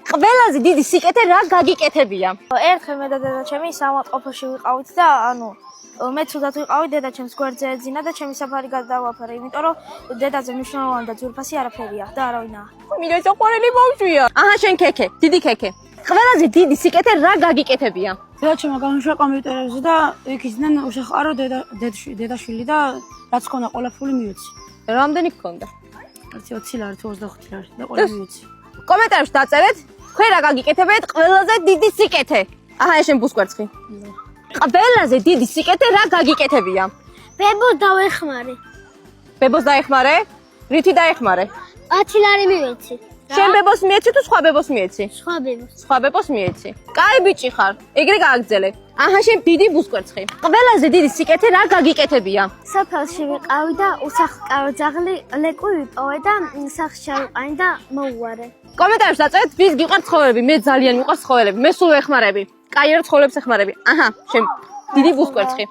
ყველაზე დიდი სიკეთე რა გაგიკეთებია? ერთხელ მე და დედაჩემი სამოწყოფოში ვიყავით და მე თუდად ვიყავი დედაჩემს გვერდზე ეძინა და ჩემი საფარი გადავაფარე, იმიტომ რომ დედაზე მნიშვნელოვანი და ძვირფასი არაფერია და არავინაა. მინდა საყვარელი ბავშვია. აჰა, შენ ქექე, დიდი ქექე. ყველაზე დიდი სიკეთე რა გაგიკეთებია? დედაჩემმა გამუშვა კომპიუტერებზე და იქიდან უშახარო დედაშვილი და რაც ქონდა ყველაფერი მიუცი. რამდენი გქონდა? 20 ლარი, 25 ლარი და ყველა მიუცი. კომენტარებში დაწერეთ, თქვენ რა გაგიკეთებთ ყველაზე დიდი სიკეთე? აჰა, შენ ბუსკვერცხი. ყველაზე დიდი სიკეთე რა გაგიკეთებია? ბებოს დავეხმარე. ბებოს დაეხმარე? რითი დაეხმარე? 10 ლარი მივეცი. შენ ბებოს მიეცი თუ სხვა ბებოს მიეცი? სხვა ბებოს. სხვა ბებოს მიეცი. კაი ბიჭი ხარ. ეგრე გააგრძელე. აჰა, შენ დიდი ბუსკვერცხი. ყველაზე დიდი სიკეთე რა გაგიკეთებია? სოფელში ვიყავი და უსახლკარო ძაღლი ლეკვი ვიპოვე და სახლში ჩავიყანი და მოუვარე. კომენტარებში დაწერეთ, ვის გიყვართ ცხოველები? მე ძალიან მიყვარს ცხოველები. მე სულ ვეხმარები. კაი რა ცხოველებს ეხმარები. აჰა, შენ დიდი ბუსკვერცხი.